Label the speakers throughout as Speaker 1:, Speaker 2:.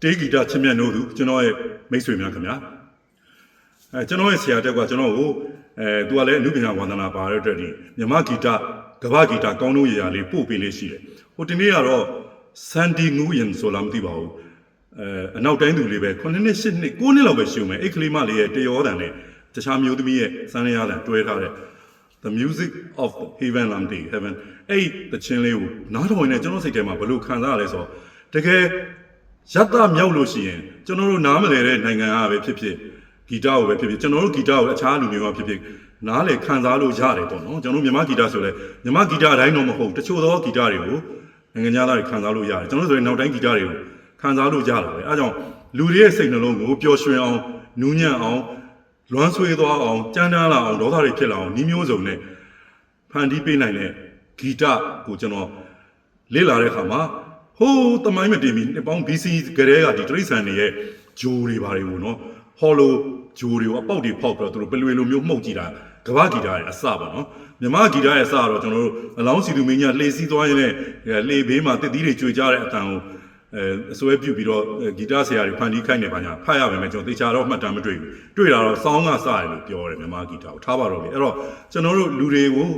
Speaker 1: တေးဂီတချစ်မြတ်နိုးသူကျွန်တော်ရဲ့မိတ်ဆွေများခင်ဗျာကျွန်တော်ရဲ့ဆရာတက်ကကျွန်တော်ကိုသူကလည်းအနုပညာဝန္ဒနာပါတဲ့အတွက်ဒီမြမဂီတကမ္ဘာဂီတကောင်းလို့ရလေးပို့ပေးလေးရှိတယ်ဟိုဒီနေ့ကတော့စန်ဒီငူယန်ဆိုလာမသိပါဘူးအနောက်တိုင်းသူလေးပဲ9နှစ်10နှစ်9နှစ်လောက်ပဲရှိဦးမယ်အဲ့ကလေးမလေးရဲ့တရောတန်နဲ့တခြားမျိုးသမီးရဲ့စမ်းရရတန်တွဲထားတဲ့ The Music of Heaven လမ်းတီ Heaven အဲ့တချင်းလေးကိုနားထောင်နေကျွန်တော်စိတ်ထဲမှာဘယ်လိုခံစားရလဲဆိုတော့တကယ်ရတမြောက်လို့ရှိရင်ကျွန်တော်တို့နားမလည်တဲ့နိုင်ငံကပဲဖြစ်ဖြစ်ဂီတကိုပဲဖြစ်ဖြစ်ကျွန်တော်တို့ဂီတကိုအခြားလူမျိုးကဖြစ်ဖြစ်နားလေခံစားလို့ရတယ်ပေါ့နော်ကျွန်တော်တို့မြန်မာဂီတဆိုလဲမြန်မာဂီတအတိုင်းတော့မဟုတ်တချို့သောဂီတတွေကိုနိုင်ငံခြားသားတွေခံစားလို့ရတယ်ကျွန်တော်တို့ဆိုရင်နောက်တိုင်းဂီတတွေကိုခံစားလို့ရတာပဲအဲကြောင့်လူတွေရဲ့စိတ်နှလုံးကိုပျော်ရွှင်အောင်နူးညံ့အောင်လွမ်းဆွေးသွားအောင်ကြမ်းတမ်းလာအောင်ဒေါသတွေဖြစ်လာအောင်ဤမျိုးစုံနဲ့ဖန်တီးပေးနိုင်တဲ့ဂီတကိုကျွန်တော်လေ့လာတဲ့အခါမှာဟိုးတမိုင်းမတင်မီနှစ်ပေါင်း BC ကလေးကဒီတရိษံတွေရဲ့ဂျိုးတွေပါတယ်ဘူးနော်ဟော်လိုဂျိုးတွေကိုအပေါက်တွေဖောက်ပြီးတော့သူတို့ပလွေလိုမျိုးမှုတ်ကြည့်တာကမ္ဘာဂီတရဲ့အစပါနော်မြန်မာဂီတရဲ့အစတော့ကျွန်တော်တို့အလောင်းစီသူမင်းကြီးလှေစီးသွားရင်းနဲ့လှေဘေးမှာတစ်သီးတွေကြွေကြတဲ့အတန်ကိုအစွဲပြုတ်ပြီးတော့ဂီတဆရာတွေဖန်တီးခိုင်းနေပါညာဖတ်ရမယ်မယ်ကျွန်တော်သေချာတော့မှတ်တမ်းမတွေ့ဘူးတွေ့တာတော့စောင်းကစတယ်လို့ပြောတယ်မြန်မာဂီတကိုထားပါတော့လေအဲ့တော့ကျွန်တော်တို့လူတွေကို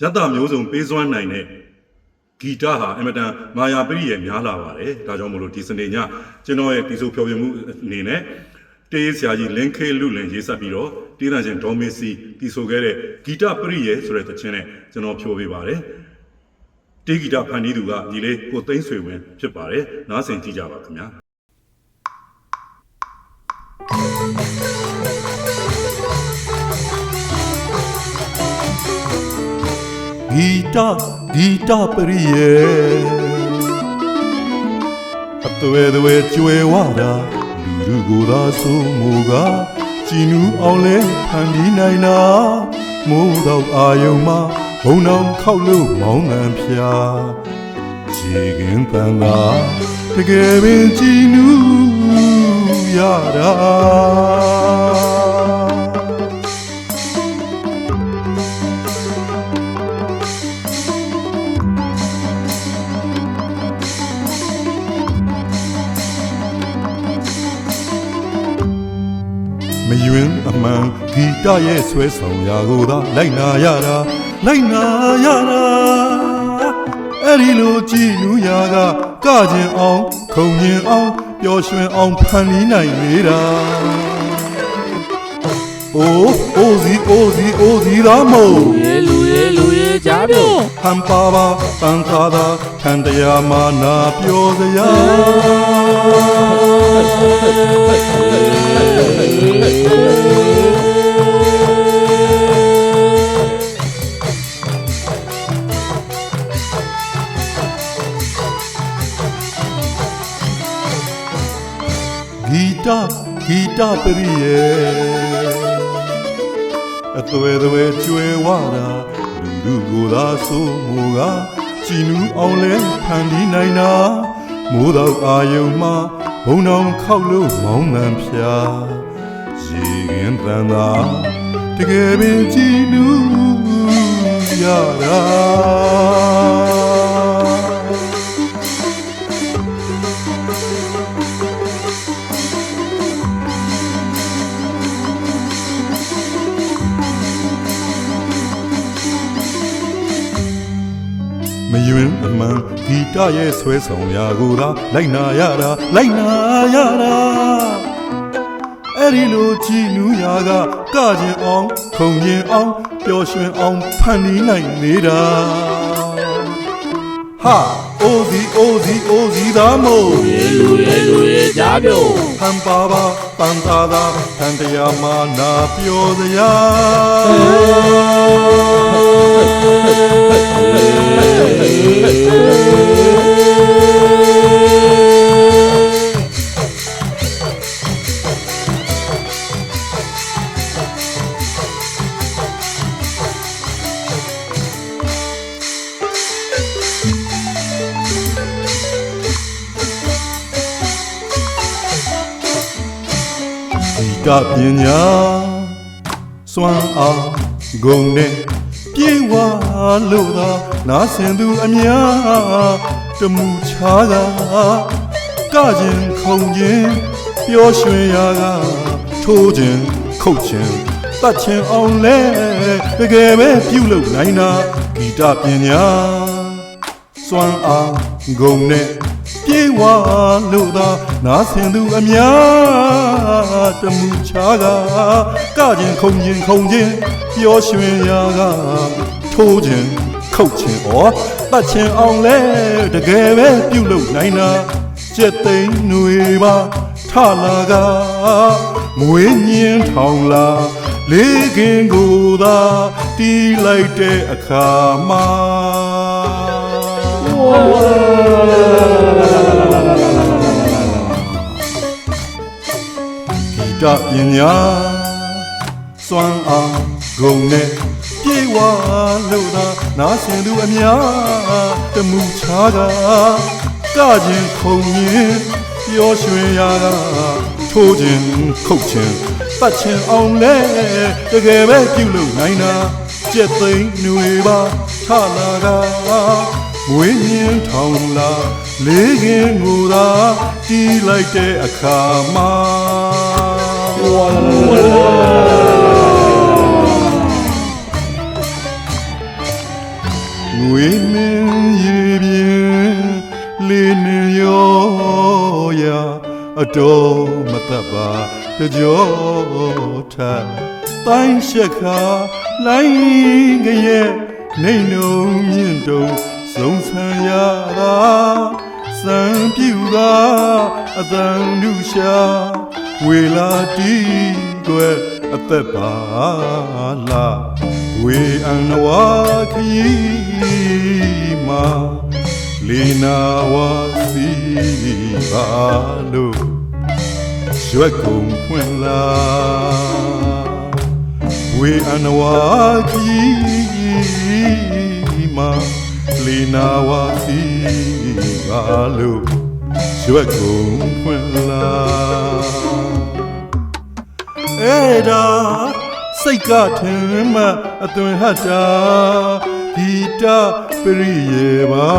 Speaker 1: ရတမျိုးစုံပေးစွမ်းနိုင်တဲ့ဂီတဟာအင်မတန်မာယာပရိယေများလာပါတယ်ဒါကြောင့်မလို့ဒီစနေညကျွန်တော်ရဲ့ဒီဆိုဖြောပြမှုအနေနဲ့တေးဆရာကြီးလင်းခေလူလင်ရေးဆက်ပြီးတော့တေးသံရှင်ဒေါ်မေစီဒီဆိုခဲ့တဲ့ဂီတပရိယေဆိုတဲ့သချင်းနဲ့ကျွန်တော်ဖြောပေးပါတယ်တေးဂီတဖန်တီးသူကဒီလေးကိုသိန်းဆွေဝင်ဖြစ်ပါတယ်နားဆင်ကြည့်ကြပါခင်ဗျာ
Speaker 2: ဂီတပရိယေအသွဲသွဲကျွဲဝတာလူကိုသာဆိုမို့ကကြည်နူးအောင်လဲဖန်တီးနိုင်တာမိုးတော့အာယုံမှာဘုံတော်ခောက်လို့မောင်းနှံဖျားခြေကင်းပန်းသာတကယ်ပင်ကြည်နူးရတာမယွန်းအမှန်ဂီတရဲ့ဆွဲဆောင်ရာကိုသာလိုက်နာရတာအဲ့ဒီလိုကြည်နူးရာကခြင်းအောင်ခုန်ခြင်းအောင်ပျော်ရွှင်အောင်ဖန်တီးနိုင်နေတာအိုးစီသားမို့
Speaker 3: လူရဲ့ကြားပြော
Speaker 2: ဟန်ပါပါတန်ခါသာထန်တရားမာနာပြောစရာဂီတပရိယေအသွဲသွဲကျွဲဝတာလူကိုသာဆိုမို့ကကြည်နူးအောင်လဲဖန်တီးနိုင်တာမိုးတော့အာယုံမှာဘုံတော်ခောက်လို့မောင်းနှံဖျားရေကင်းပန်းသာတကယ်ပင်ကြည်နူးရတာမယွန်းအမှန်ဂီတရဲ့ဆွဲဆောင်ရာကိုသာလိုက်နာရတာအဲ့ဒီလိုကြည်နူးရာကခြင်းအောင်ခုန်ခြင်းအောင်ပျော်ရွှင်အောင်ဖန်တီးနိုင်နေတာဟာအိုးစီသားမို့
Speaker 3: လူရဲ့ကြားပြော
Speaker 2: ဟန်ပါပါပန်သာသာထန်တရားမာနာပြောစရာဂီတပညာစွမ်းအားဂုဏ်နဲ့ပြေဝလို့သာနာဆင်သူအများတမှုချာက ကခြင်းခုန်ခြင်းပျော်ရွှင်ရာကထိုးခြင်းခုတ်ခြင်းတတ်ခြင်းအောင်လဲတကယ်ပဲပြုလုပ်နိုင်တာဂီတပညာစွမ်းအားဂုဏ်နဲ့ပြေဝလို့သာနာဆင်သူအများတမှုချာကခြင်းခုန်ခြင်းပျော်ရွှင်ရာကထိုးခြင်းခုတ်ခြင်းဩတတ်ခြင်းအောင်လဲတကယ်ပဲပြုလုပ်နိုင်တာကျက်သိန်းຫນွေပါထလာကမွေးညင်းထောင်လာလေးခင်ကိုသာတီးလိုက်တဲ့အခါမှာဂီတပညာစွမ်းအားဂုဏ်နဲ့ပြေဝလို့သာနာဆင်သူအများတမှုချာကခြင်းခုန်ခြင်းပျော်ရွှင်ရာကထိုးခြင်းခုတ်ခြင်းတတ်ခြင်းအောင်လဲတကယ်ပဲပြုလုပ်နိုင်တာကျက်သိန်းຫນွေပါထလာကမွေးညင်းထောင်လာလေးခင်ကိုသာတီးလိုက်တဲ့အခါမှာငွေမင်းရေပြင်းလေးနေရောရာအတော်မတတ်ပါတကြောထတိုင်းရှက်ခါလိုင်းကရဲ့နေနှုံမြင့်တုံစုံဆန်ရတာစံပြူကအတန်နုရှာဝေလာတီကွယ်အသက်ပါလာဝေအံနဝခီမာလီနာဝစီပါလို့ရွက်ကုန်ဖွင့်လာဝေအံနဝခီမာလီနာဝစီပါလို့ရွက်ကုန်ဖွင့်လာအဲ့ဒါစိတ်ကထင်မှအသွင်ဟတ်တာဂီတပရိယေပါ